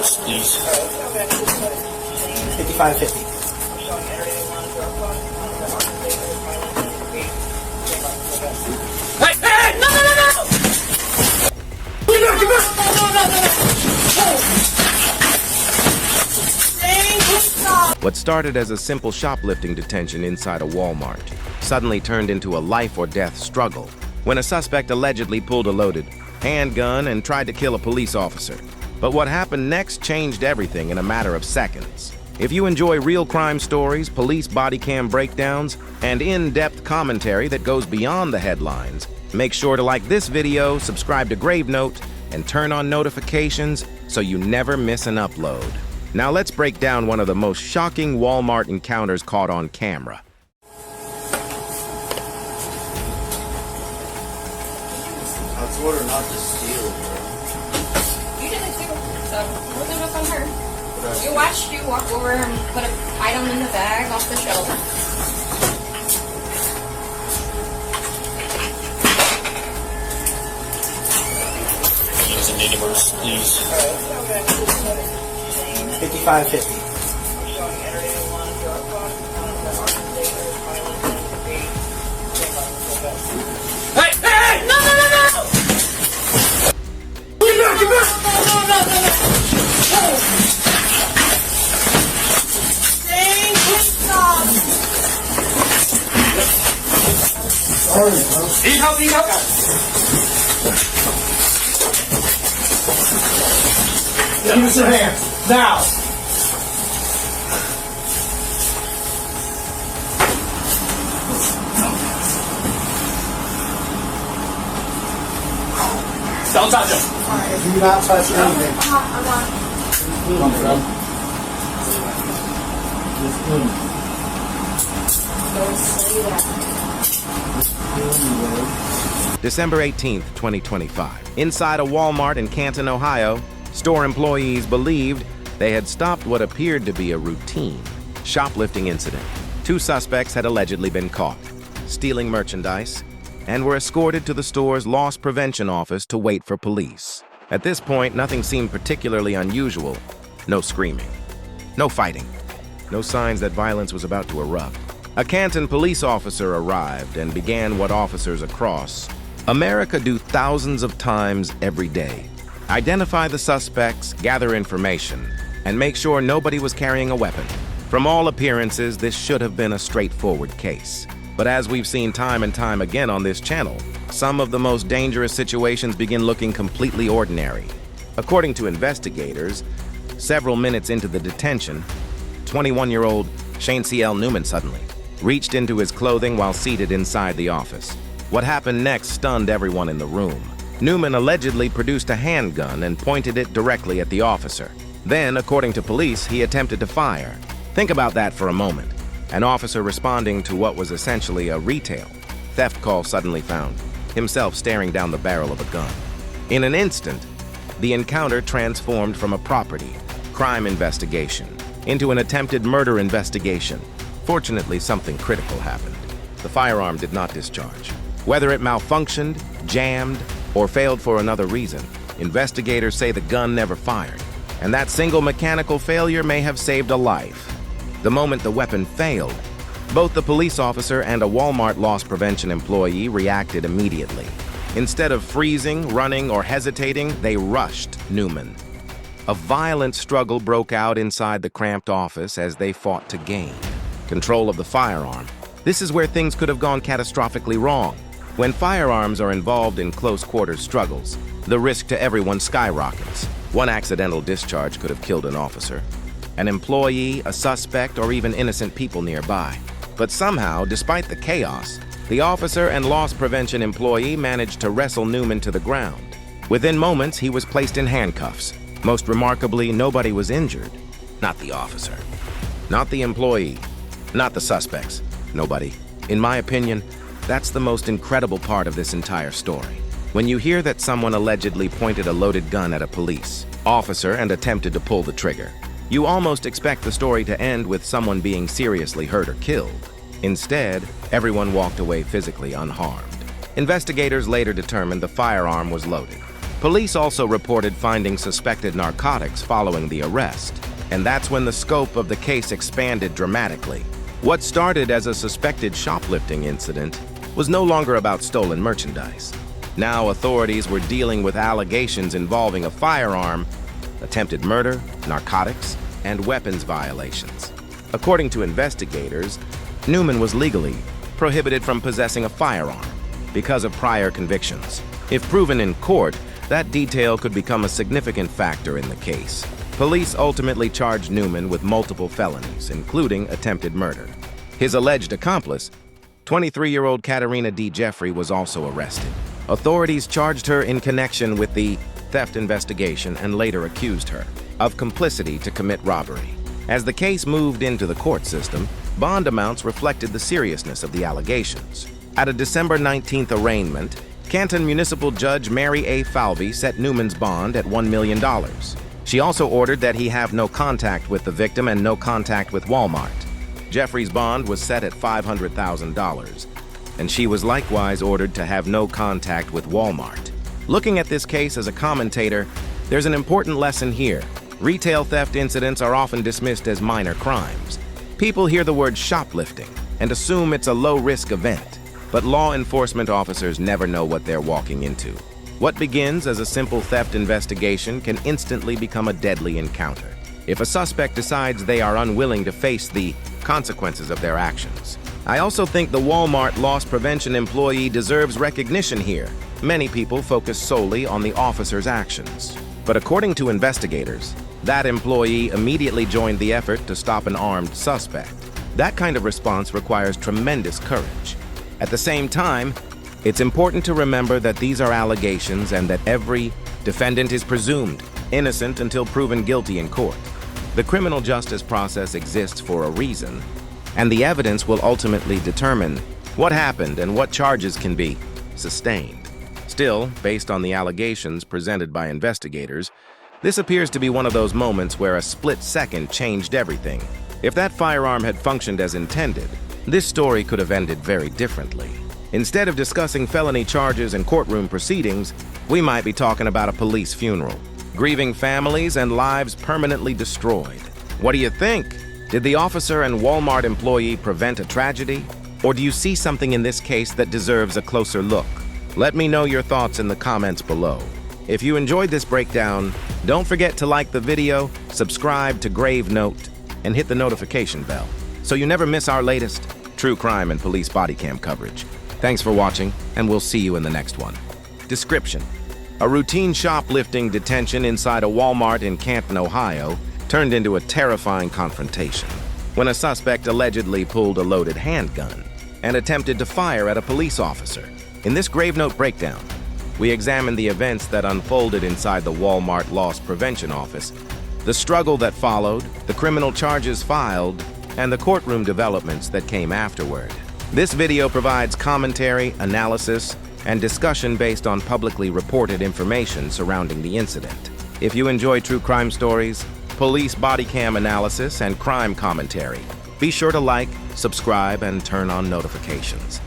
Please. 5550. Hey! Hey! No! No! No! No! Get back! Get back! What started as a simple shoplifting detention inside a Walmart suddenly turned into a life-or-death struggle when a suspect allegedly pulled a loaded handgun and tried to kill a police officer. But what happened next changed everything in a matter of seconds. If you enjoy real crime stories, police body cam breakdowns, and in-depth commentary that goes beyond the headlines, make sure to like this video, subscribe to Grave Note, and turn on notifications so you never miss an upload. Now let's break down one of the most shocking Walmart encounters caught on camera. I told her not to steal, bro. You did it too, so we'll do it on her. You watched you walk over and put an item in the bag off the shelf. Please, neighbors, please. 5550. Hey! Hey! No! No! No! No! Get back! Get back! Need help! Need help! Give us your hands. Now. Don't touch him. Do not touch anything. Come from. December 18th, 2025. Inside a Walmart in Canton, Ohio, store employees believed they had stopped what appeared to be a routine shoplifting incident. Two suspects had allegedly been caught stealing merchandise and were escorted to the store's loss prevention office to wait for police. At this point, nothing seemed particularly unusual. No screaming, no fighting, no signs that violence was about to erupt. A Canton police officer arrived and began what officers across America do thousands of times every day. Identify the suspects, gather information, and make sure nobody was carrying a weapon. From all appearances, this should have been a straightforward case. But as we've seen time and time again on this channel, some of the most dangerous situations begin looking completely ordinary. According to investigators, several minutes into the detention, 21-year-old Shane C.L. Newman suddenly reached into his clothing while seated inside the office. What happened next stunned everyone in the room. Newman allegedly produced a handgun and pointed it directly at the officer. Then, according to police, he attempted to fire. Think about that for a moment. An officer responding to what was essentially a retail theft call suddenly found himself staring down the barrel of a gun. In an instant, the encounter transformed from a property crime investigation into an attempted murder investigation. Fortunately, something critical happened. The firearm did not discharge. Whether it malfunctioned, jammed, or failed for another reason, investigators say the gun never fired, and that single mechanical failure may have saved a life. The moment the weapon failed, both the police officer and a Walmart loss prevention employee reacted immediately. Instead of freezing, running, or hesitating, they rushed Newman. A violent struggle broke out inside the cramped office as they fought to gain control of the firearm. This is where things could have gone catastrophically wrong. When firearms are involved in close-quarters struggles, the risk to everyone skyrockets. One accidental discharge could have killed an officer, an employee, a suspect, or even innocent people nearby. But somehow, despite the chaos, the officer and loss prevention employee managed to wrestle Newman to the ground. Within moments, he was placed in handcuffs. Most remarkably, nobody was injured. Not the officer, not the employee, not the suspects. Nobody. In my opinion, that's the most incredible part of this entire story. When you hear that someone allegedly pointed a loaded gun at a police officer and attempted to pull the trigger, you almost expect the story to end with someone being seriously hurt or killed. Instead, everyone walked away physically unharmed. Investigators later determined the firearm was loaded. Police also reported finding suspected narcotics following the arrest, and that's when the scope of the case expanded dramatically. What started as a suspected shoplifting incident was no longer about stolen merchandise. Now authorities were dealing with allegations involving a firearm, attempted murder, narcotics, and weapons violations. According to investigators, Newman was legally prohibited from possessing a firearm because of prior convictions. If proven in court, that detail could become a significant factor in the case. Police ultimately charged Newman with multiple felonies, including attempted murder. His alleged accomplice, 23-year-old Katerina D. Jeffrey, was also arrested. Authorities charged her in connection with the theft investigation and later accused her of complicity to commit robbery. As the case moved into the court system, bond amounts reflected the seriousness of the allegations. At a December 19th arraignment, Canton Municipal Judge Mary A. Falvey set Newman's bond at $1 million. She also ordered that he have no contact with the victim and no contact with Walmart. Jeffrey's bond was set at $500,000, and she was likewise ordered to have no contact with Walmart. Looking at this case as a commentator, there's an important lesson here. Retail theft incidents are often dismissed as minor crimes. People hear the word shoplifting and assume it's a low-risk event, but law enforcement officers never know what they're walking into. What begins as a simple theft investigation can instantly become a deadly encounter if a suspect decides they are unwilling to face the consequences of their actions. I also think the Walmart loss prevention employee deserves recognition here. Many people focus solely on the officer's actions, but according to investigators, that employee immediately joined the effort to stop an armed suspect. That kind of response requires tremendous courage. At the same time, it's important to remember that these are allegations and that every defendant is presumed innocent until proven guilty in court. The criminal justice process exists for a reason, and the evidence will ultimately determine what happened and what charges can be sustained. Still, based on the allegations presented by investigators, this appears to be one of those moments where a split second changed everything. If that firearm had functioned as intended, this story could have ended very differently. Instead of discussing felony charges and courtroom proceedings, we might be talking about a police funeral, grieving families and lives permanently destroyed. What do you think? Did the officer and Walmart employee prevent a tragedy? Or do you see something in this case that deserves a closer look? Let me know your thoughts in the comments below. If you enjoyed this breakdown, don't forget to like the video, subscribe to Grave Note, and hit the notification bell so you never miss our latest true crime and police body cam coverage. Thanks for watching, and we'll see you in the next one. Description: a routine shoplifting detention inside a Walmart in Canton, Ohio, turned into a terrifying confrontation when a suspect allegedly pulled a loaded handgun and attempted to fire at a police officer. In this Grave Note breakdown, we examine the events that unfolded inside the Walmart Loss Prevention Office, the struggle that followed, the criminal charges filed, and the courtroom developments that came afterward. This video provides commentary, analysis, and discussion based on publicly reported information surrounding the incident. If you enjoy true crime stories, police body cam analysis, and crime commentary, be sure to like, subscribe, and turn on notifications.